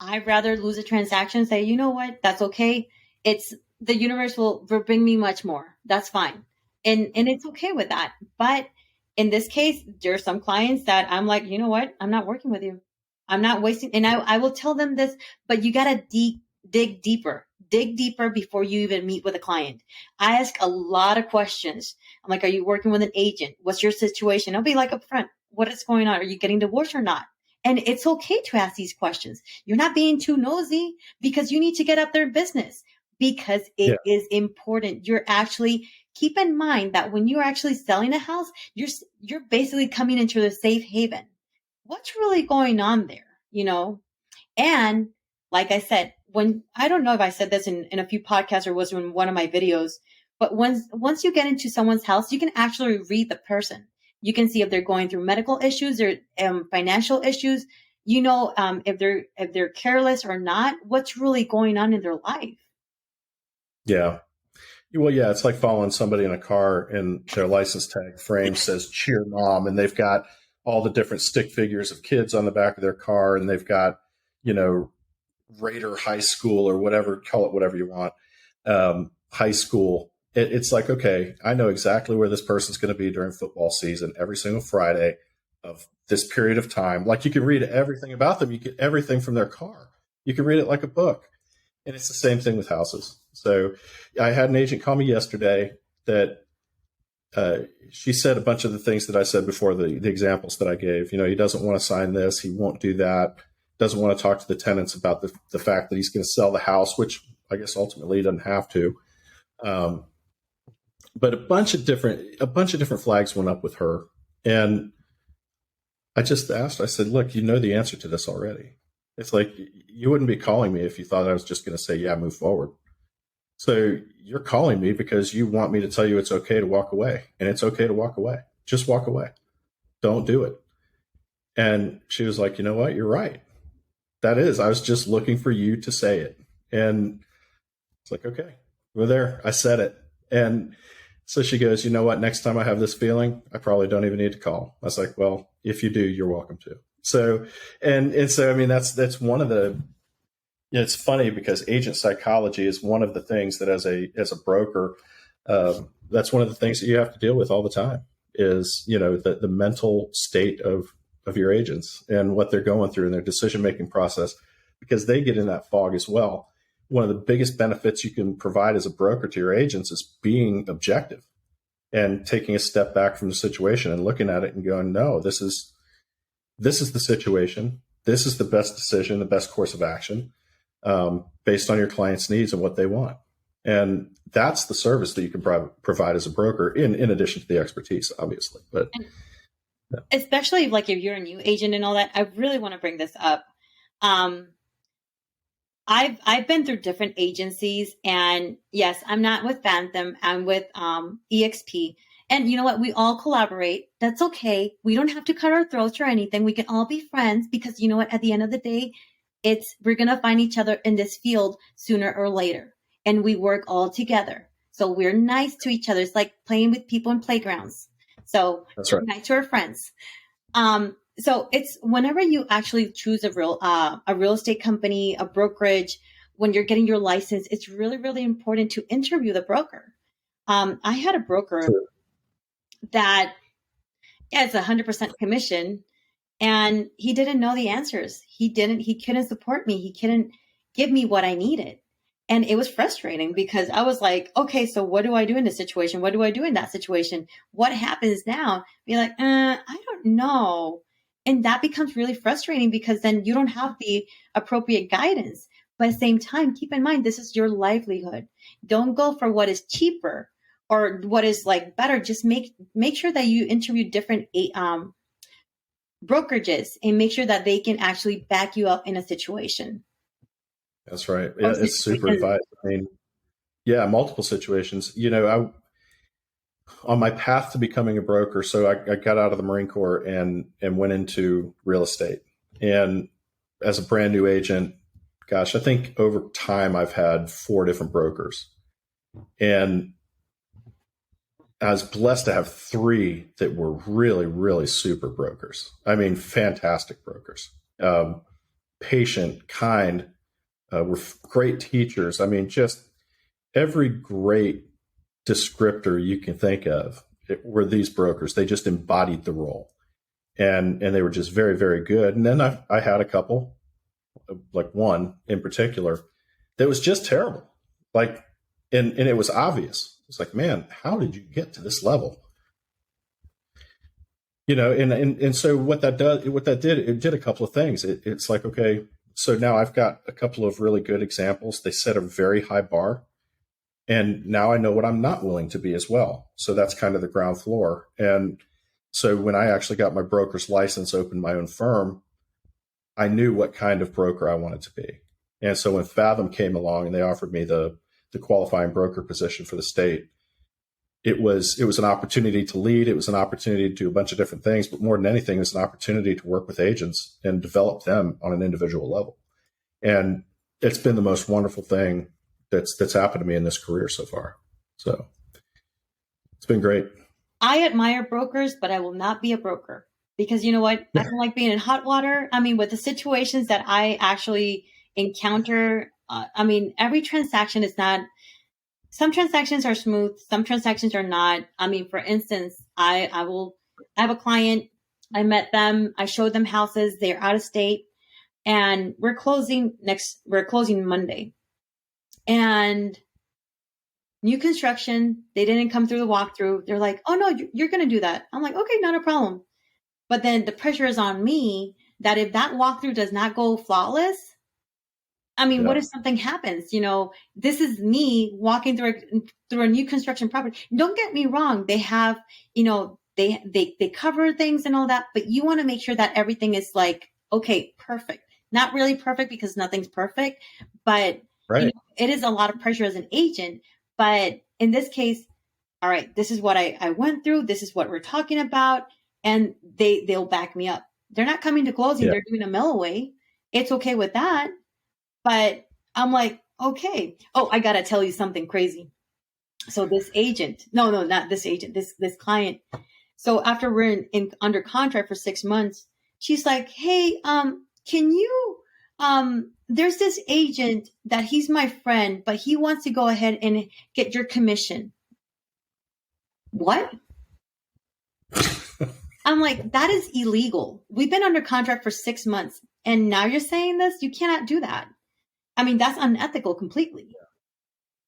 A: I'd rather lose a transaction and say, you know what? That's okay. It's the universe will bring me much more. That's fine. And it's okay with that. But in this case, there are some clients that I'm like, you know what? I'm not working with you. I'm not wasting. And I will tell them this, but you got to dig deeper before you even meet with a client. I ask a lot of questions. I'm like, are you working with an agent? What's your situation? I'll be like upfront. What is going on? Are you getting divorced or not? And it's okay to ask these questions. You're not being too nosy because you need to get up their business because
B: Yeah.
A: it is important. You're actually keep in mind that when you're actually selling a house, you're basically coming into the safe haven. What's really going on there? You know, and like I said, when I don't know if I said this in a few podcasts or was in one of my videos, but once you get into someone's house, you can actually read the person. You can see if they're going through medical issues or financial issues. You know, if they're careless or not. What's really going on in their life?
B: Yeah. Well, yeah, it's like following somebody in a car and their license tag frame says cheer mom, and they've got all the different stick figures of kids on the back of their car, and they've got, you know, Raider High School or whatever, call it whatever you want, high school. It's like, okay, I know exactly where this person's going to be during football season every single Friday of this period of time. Like you can read everything about them. You get everything from their car. You can read it like a book. And it's the same thing with houses. So I had an agent call me yesterday that she said a bunch of the things that I said before, the examples that I gave. You know, he doesn't want to sign this. He won't do that. Doesn't want to talk to the tenants about the fact that he's going to sell the house, which I guess ultimately he doesn't have to. Um, but a bunch of different flags went up with her. And I just asked, I said, look, you know the answer to this already. It's like you wouldn't be calling me if you thought I was just going to say, yeah, move forward. So you're calling me because you want me to tell you it's okay to walk away, and it's okay to walk away. Just walk away. Don't do it. And she was like, you know what? You're right. That is, I was just looking for you to say it. And it's like, okay, we're there. I said it. And so she goes, you know what? Next time I have this feeling, I probably don't even need to call. I was like, well, if you do, you're welcome to. So, and so, I mean, that's one of the, it's funny because agent psychology is one of the things that as a broker, that's one of the things that you have to deal with all the time is, you know, the mental state of your agents and what they're going through in their decision making process, because they get in that fog as well. One of the biggest benefits you can provide as a broker to your agents is being objective and taking a step back from the situation and looking at it and going, no, this is the situation. This is the best decision, the best course of action, based on your client's needs and what they want. And that's the service that you can provide as a broker, in addition to the expertise, obviously. But
A: Especially like if you're a new agent and all that, I really want to bring this up. Um, I've been through different agencies, and yes, I'm not with Phantom. I'm with EXP. And you know what? We all collaborate. That's okay. We don't have to cut our throats or anything. We can all be friends because you know what? At the end of the day, it's we're gonna find each other in this field sooner or later, and we work all together. So we're nice to each other. It's like playing with people in playgrounds. So
B: that's
A: we're
B: right.
A: nice to our friends. So it's whenever you actually choose a real estate company, a brokerage, when you're getting your license, it's really, really important to interview the broker. I had a broker
B: True.
A: that has 100% commission, and he didn't know the answers. He couldn't support me. He couldn't give me what I needed. And it was frustrating because I was like, okay, so what do I do in this situation? What do I do in that situation? What happens now? Be like, I don't know. And that becomes really frustrating because then you don't have the appropriate guidance. But at the same time, keep in mind, this is your livelihood. Don't go for what is cheaper or what is like better. Just make sure that you interview different brokerages and make sure that they can actually back you up in a situation
B: That's right.
A: or
B: Yeah, it's super
A: situations.
B: advice. I mean, yeah, multiple situations. On my path to becoming a broker, so I got out of the Marine Corps and went into real estate. And as a brand new agent, gosh, I think over time I've had 4 different brokers. And I was blessed to have 3 that were really, really super brokers. I mean, fantastic brokers. Patient, kind, were great teachers. I mean, just every great descriptor you can think of were these brokers. They just embodied the role, and they were just very, very good. And then I had a couple, like one in particular, that was just terrible. Like, and it was obvious. It's like, man, how did you get to this level? And so what that did, it did a couple of things. It's like, okay, so now I've got a couple of really good examples. They set a very high bar. And now I know what I'm not willing to be as well. So that's kind of the ground floor. And so when I actually got my broker's license, opened my own firm, I knew what kind of broker I wanted to be. And so when Fathom came along and they offered me the qualifying broker position for the state, it was an opportunity to lead. It was an opportunity to do a bunch of different things, but more than anything, it was an opportunity to work with agents and develop them on an individual level. And it's been the most wonderful thing that's happened to me in this career so far. So it's been great.
A: I admire brokers, but I will not be a broker because you know what? I don't like being in hot water. I mean, with the situations that I actually encounter, I mean, every transaction is not, some transactions are smooth, some transactions are not. I mean, for instance, I have a client, I met them, I showed them houses, they're out of state, and we're closing Monday. And new construction, they didn't come through the walkthrough. They're like, oh no, you're going to do that. I'm like, okay, not a problem. But then the pressure is on me that if that walkthrough does not go flawless, I mean, what
B: Yeah.
A: if something happens? This is me walking through a new construction property. Don't get me wrong. They have, they cover things and all that, but you want to make sure that everything is like, okay, perfect. Not really perfect because nothing's perfect, but
B: Right.
A: it is a lot of pressure as an agent. But in this case, all right, this is what I went through. This is what we're talking about. And they'll back me up. They're not coming to closing.
B: Yeah.
A: They're doing a mail away. It's okay with that. But I'm like, okay. Oh, I got to tell you something crazy. So this agent, no, not this agent, this client. So after we're under contract for 6 months, she's like, hey, can you, there's this agent that he's my friend, but he wants to go ahead and get your commission. What? I'm like, that is illegal. We've been under contract for 6 months and now you're saying this? You cannot do that. I mean, that's unethical completely.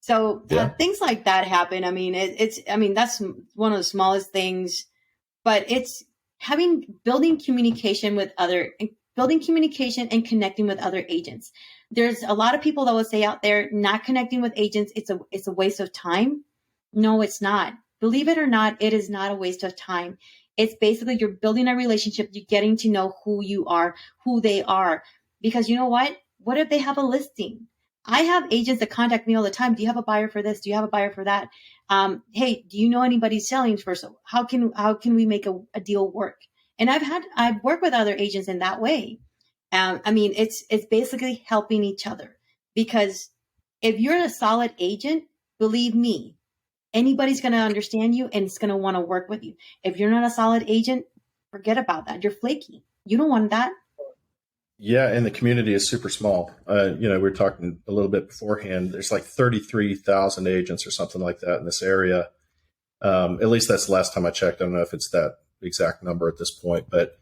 A: So
B: Yeah.
A: things like that happen. I mean, that's one of the smallest things, but it's building communication and connecting with other agents. There's a lot of people that will say out there, not connecting with agents, it's a waste of time. No, it's not. Believe it or not, it is not a waste of time. It's basically you're building a relationship, you're getting to know who you are, who they are. Because you know what? What if they have a listing? I have agents that contact me all the time. Do you have a buyer for this? Do you have a buyer for that? Hey, do you know anybody selling first? How can we make a deal work? And I've worked with other agents in that way. I mean, it's basically helping each other because if you're a solid agent, believe me, anybody's going to understand you and it's going to want to work with you. If you're not a solid agent, forget about that. You're flaky. You don't want that.
B: Yeah. And the community is super small. We were talking a little bit beforehand. There's like 33,000 agents or something like that in this area. At least that's the last time I checked. I don't know if it's that exact number at this point, but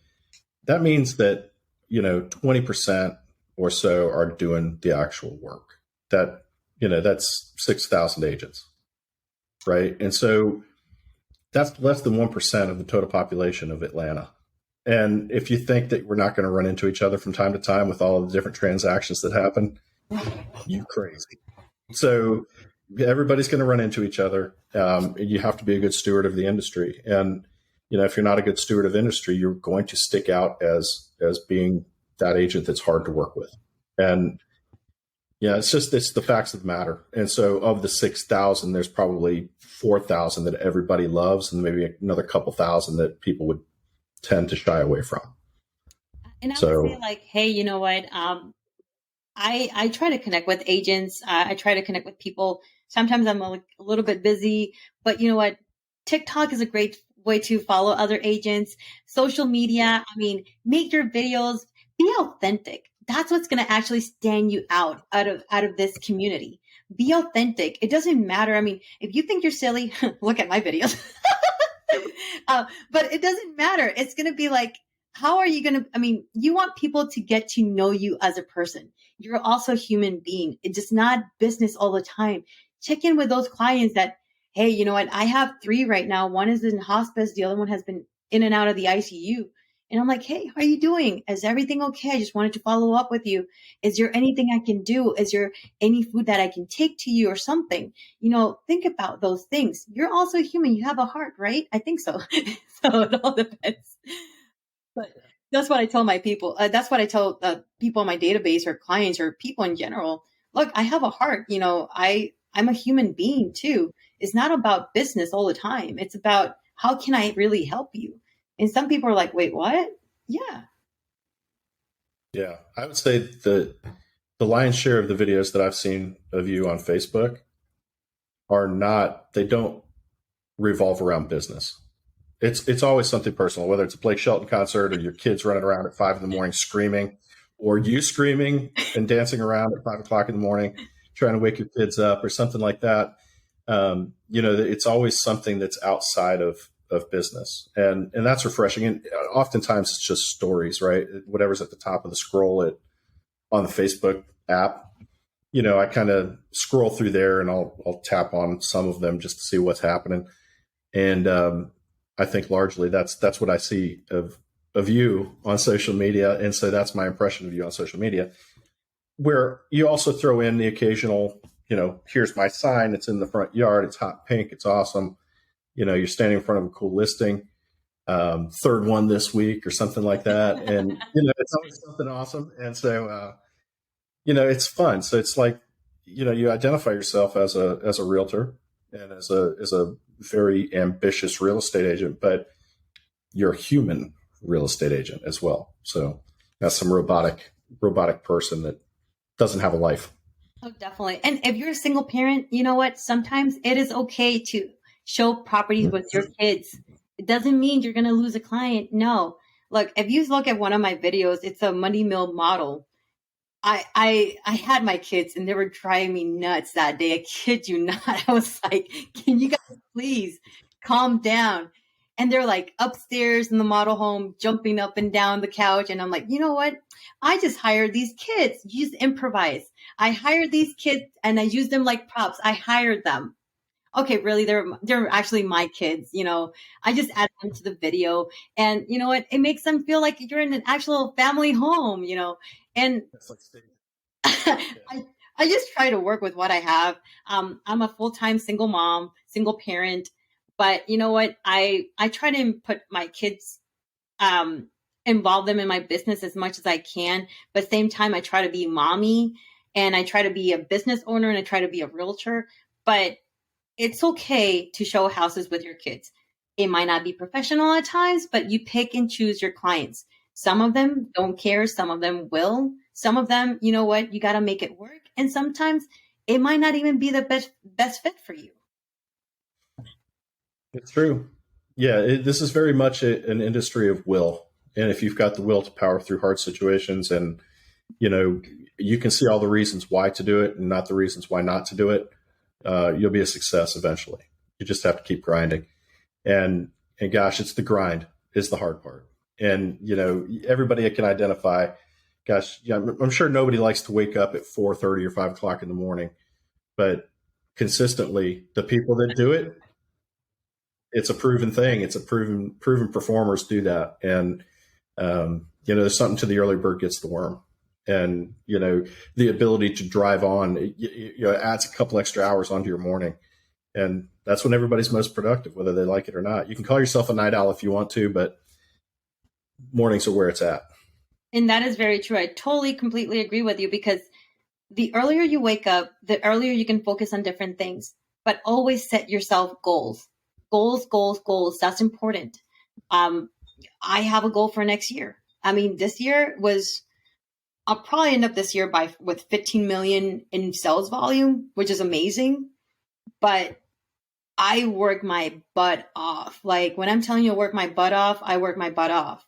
B: that means that 20% or so are doing the actual work. That's 6,000 agents, right? And so that's less than 1% of the total population of Atlanta. And if you think that we're not going to run into each other from time to time with all of the different transactions that happen, you crazy. So everybody's going to run into each other. You have to be a good steward of the industry. And if you're not a good steward of industry, you're going to stick out as being that agent that's hard to work with. And yeah, it's the facts of the matter. And so of the 6,000, there's probably 4,000 that everybody loves, and maybe another couple thousand that people would tend to shy away from.
A: And I would say
B: So
A: like, hey, you know what? I try to connect with agents. I try to connect with people. Sometimes I'm a little bit busy, but you know what? TikTok is a great way to follow other agents. Social media,
B: yeah,
A: I mean, make your videos, be authentic. That's what's going to actually stand you out of this community. Be authentic. It doesn't matter. I mean, if you think you're silly, look at my videos. But it doesn't matter. It's going to be like, how are you going to, I mean, you want people to get to know you as a person. You're also a human being. It's just not business all the time. Check in with those clients that, hey, you know what? I have three right now. One is in hospice. The other one has been in and out of the ICU. And I'm like, hey, how are you doing? Is everything okay? I just wanted to follow up with you. Is there anything I can do? Is there any food that I can take to you or something? Think about those things. You're also human. You have a heart, right? I think so. So it all depends. But that's what I tell my people. That's what I tell people in my database or clients or people in general. Look, I have a heart. I'm a human being too. It's not about business all the time. It's about how can I really help you? And some people are like, wait, what? Yeah.
B: yeah, I would say the lion's share of the videos that I've seen of you on Facebook they don't revolve around business. It's always something personal, whether it's a Blake Shelton concert or your kids running around at 5 in the morning screaming, or you screaming and dancing around at 5 o'clock in the morning, trying to wake your kids up or something like that. It's always something that's outside of business, and that's refreshing. And oftentimes it's just stories, right? Whatever's at the top of the scroll on the Facebook app. I kind of scroll through there and I'll tap on some of them just to see what's happening. And I think largely that's what I see of you on social media, and so that's my impression of you on social media. Where you also throw in the occasional, here's my sign. It's in the front yard. It's hot pink. It's awesome. You're standing in front of a cool listing, third one this week or something like that, and it's always something awesome. And so it's fun. So it's like you identify yourself as a realtor and as a very ambitious real estate agent, but you're a human real estate agent as well. So that's some robotic person that doesn't have a life.
A: Oh, definitely. And if you're a single parent, you know what? Sometimes it is okay to show properties with your kids. It doesn't mean you're going to lose a client. No. Look, if you look at one of my videos, it's a money mill model. I had my kids and they were driving me nuts that day. I kid you not. I was like, can you guys please calm down? And they're like upstairs in the model home, jumping up and down the couch. And I'm like, you know what? I just hired these kids. You just improvise. I hired these kids and I use them like props. I hired them. Okay, really, they're actually my kids. I just add them to the video, and you know what? It makes them feel like you're in an actual family home. And
B: That's like state. Yeah.
A: I just try to work with what I have. I'm a full time single mom, single parent, but you know what? I try to put my kids, um, involve them in my business as much as I can, but same time I try to be mommy and I try to be a business owner and I try to be a realtor. But it's okay to show houses with your kids. It might not be professional at times, but you pick and choose your clients. Some of them don't care. Some of them will. Some of them, you know what? You got to make it work. And sometimes it might not even be the best fit for you.
B: It's true. Yeah, this is very much an industry of will. And if you've got the will to power through hard situations, and you know you can see all the reasons why to do it and not the reasons why not to do it, you'll be a success eventually. You just have to keep grinding. And gosh, it's the grind is the hard part. And everybody can identify. Gosh, yeah, I'm sure nobody likes to wake up at 4:30 or 5 o'clock in the morning, but consistently, the people that do it, it's a proven thing. It's a proven performers do that. And there's something to the early bird gets the worm. And the ability to drive on, it adds a couple extra hours onto your morning. And that's when everybody's most productive, whether they like it or not. You can call yourself a night owl if you want to, but mornings are where it's at.
A: And that is very true. I totally, completely agree with you because the earlier you wake up, the earlier you can focus on different things, but always set yourself goals. Goals, goals, goals. That's important. Um, I have a goal for next year. I mean, this year was, I'll probably end up this year by with 15 million in sales volume, which is amazing. But I work my butt off. Like when I'm telling you to work my butt off, I work my butt off.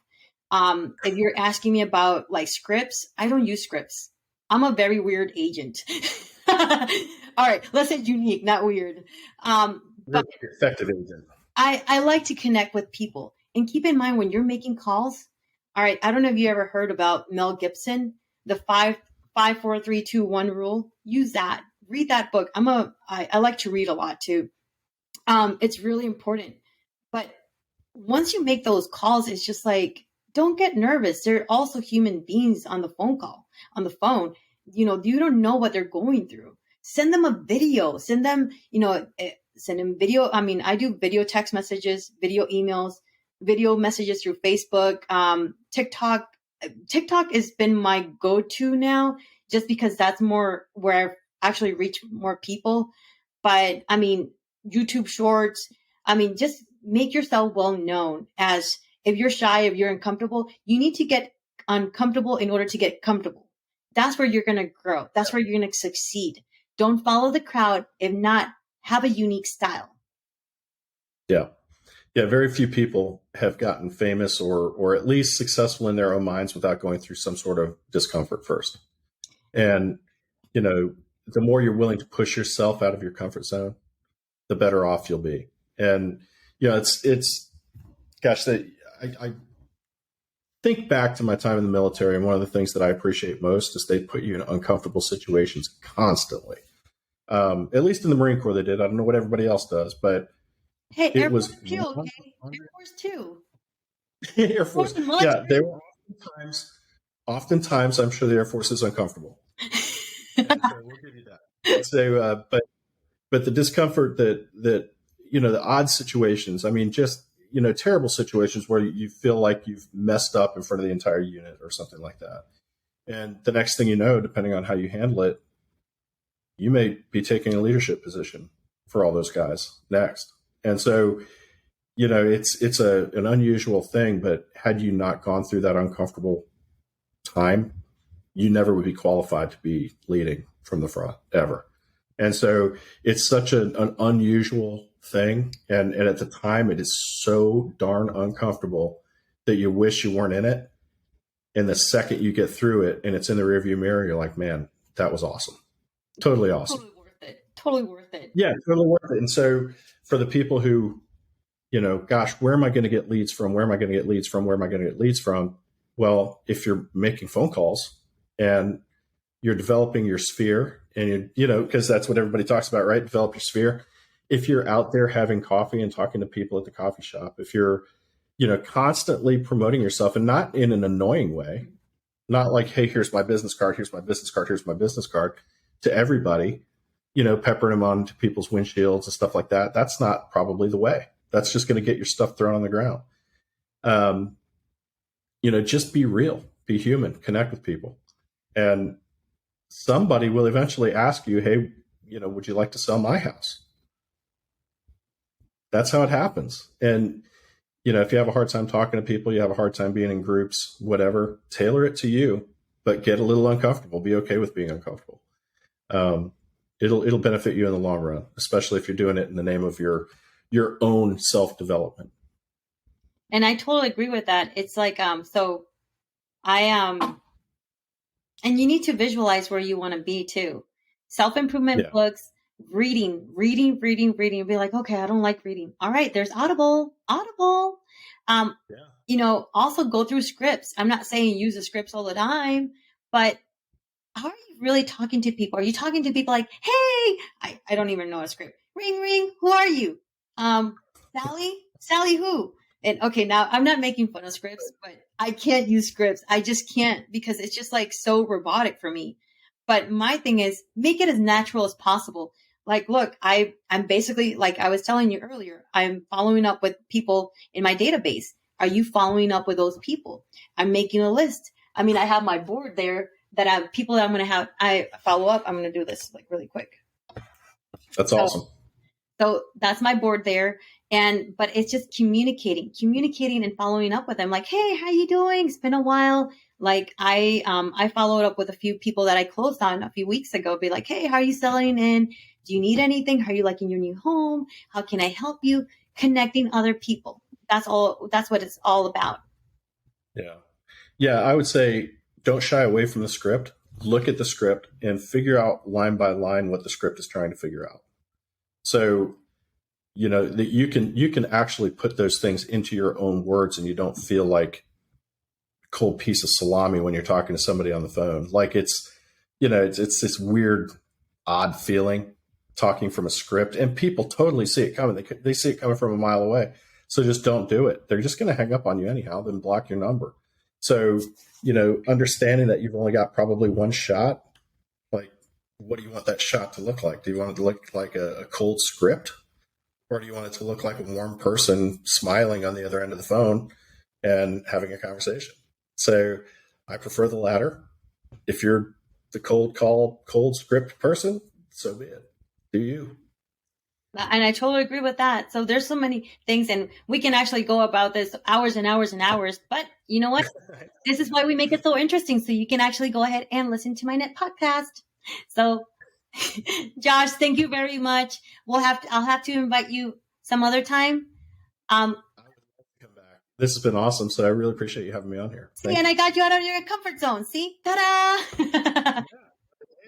A: If you're asking me about like scripts, I don't use scripts. I'm a very weird agent. All right, let's say unique, not weird.
B: You're
A: But
B: an effective agent.
A: I like to connect with people. And keep in mind when you're making calls, all right, I don't know if you ever heard about Mel Gibson, the 5 4 3 2 1 rule. Use that. Read that book. I like to read a lot too. It's really important. But once you make those calls, it's just like, don't get nervous. They're also human beings on the phone call, on the phone. You don't know what they're going through. Send them a video. Send them video. I mean, I do video text messages, video emails, video messages through Facebook, TikTok. TikTok has been my go-to now, just because that's more where I've actually reach more people. But I mean, YouTube Shorts. I mean, just make yourself well known. As if you're shy, if you're uncomfortable, you need to get uncomfortable in order to get comfortable. That's where you're going to grow. That's where you're going to succeed. Don't follow the crowd. If not, have a unique style.
B: Yeah. Yeah. Very few people have gotten famous or at least successful in their own minds without going through some sort of discomfort first. And, you know, the more you're willing to push yourself out of your comfort zone, the better off you'll be. And, it's, gosh, I think back to my time in the military, and one of the things that I appreciate most is they put you in uncomfortable situations constantly. At least in the Marine Corps, they did. I don't know what everybody else does, but
A: Hey,
B: it
A: Air
B: was
A: Force too, okay? Air Force too.
B: Air
A: More
B: Force.
A: than
B: Yeah, they
A: military.
B: were oftentimes, I'm sure the Air Force is uncomfortable, and so we'll give you that. And so, but the discomfort that the odd situations. I mean, just terrible situations where you feel like you've messed up in front of the entire unit or something like that. And the next thing you know, depending on how you handle it, you may be taking a leadership position for all those guys next. And so, it's an unusual thing, but had you not gone through that uncomfortable time, you never would be qualified to be leading from the front ever. And so it's such an unusual thing. And at the time, it is so darn uncomfortable that you wish you weren't in it. And the second you get through it and it's in the rearview mirror, you're like, man, that was awesome. Totally awesome.
A: Totally worth it. Totally worth it.
B: Yeah, totally worth it. And so for the people who, gosh, where am I going to get leads from? Where am I going to get leads from? Where am I going to get leads from? Well, if you're making phone calls and you're developing your sphere, and because that's what everybody talks about, right? Develop your sphere. If you're out there having coffee and talking to people at the coffee shop, if you're constantly promoting yourself, and not in an annoying way, not like, hey, here's my business card, here's my business card, here's my business card, to everybody, peppering them onto people's windshields and stuff like that. That's not probably the way. That's just going to get your stuff thrown on the ground. Just be real, be human, connect with people. And somebody will eventually ask you, hey, would you like to sell my house? That's how it happens. And, if you have a hard time talking to people, you have a hard time being in groups, whatever, tailor it to you, but get a little uncomfortable. Be okay with being uncomfortable. It'll benefit you in the long run, especially if you're doing it in the name of your own self-development.
A: And I totally agree with that. It's like, so I and you need to visualize where you want to be too. Self-improvement books, reading, and be like, okay, I don't like reading. All right, there's Audible. Also go through scripts. I'm not saying use the scripts all the time, but how are you really talking to people? Are you talking to people like, hey, I don't even know a script. Ring, ring, who are you? Sally who? And okay, now I'm not making fun of scripts, but I can't use scripts. I just can't, because it's just like so robotic for me. But my thing is, make it as natural as possible. Like, look, I'm basically, like I was telling you earlier, I'm following up with people in my database. Are you following up with those people? I'm making a list. I mean, I have my board there that I have people that I'm going to have, I follow up. I'm going to do this like really quick.
B: That's
A: So,
B: awesome.
A: so that's my board there. But it's just communicating and following up with them. Like, hey, how you doing? It's been a while. Like I followed up with a few people that I closed on a few weeks ago. Be like, hey, how are you selling in? Do you need anything? How are you liking your new home? How can I help you? Connecting other people. That's all. That's what it's all about.
B: Yeah. Yeah. I would say don't shy away from the script. Look at the script and figure out line by line what the script is trying to figure out. So, that you can actually put those things into your own words and you don't feel like a cold piece of salami when you're talking to somebody on the phone. Like it's this weird, odd feeling talking from a script, and people totally see it coming. They see it coming from a mile away. So just don't do it. They're just going to hang up on you anyhow, then block your number. So, understanding that you've only got probably one shot, like, what do you want that shot to look like? Do you want it to look like a cold script? Or do you want it to look like a warm person smiling on the other end of the phone and having a conversation? So I prefer the latter. If you're the cold script person, so be it. Do you?
A: And I totally agree with that. So there's so many things, and we can actually go about this hours and hours and hours. But you know what? This is why we make it so interesting. So you can actually go ahead and listen to my net podcast. So, Josh, thank you very much. I'll have to invite you some other time.
B: I would love to come back. This has been awesome. So I really appreciate you having me on here.
A: See, and I got you out of your comfort zone. See, ta-da!
B: Hey,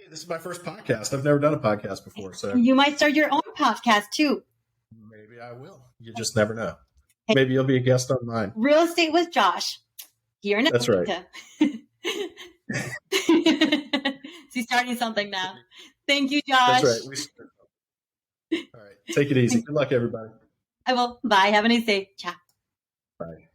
B: this is my first podcast. I've never done a podcast before, so
A: You might start your own podcast too.
B: maybe I will. You just never know. Maybe you'll be a guest on mine.
A: Real estate with Josh here in
B: That's
A: Atlanta.
B: right.
A: She's starting something now. Thank you, Josh.
B: That's right. All right. Take it easy. Good luck, everybody.
A: I will. Bye. Have a nice day. Ciao.
B: Bye.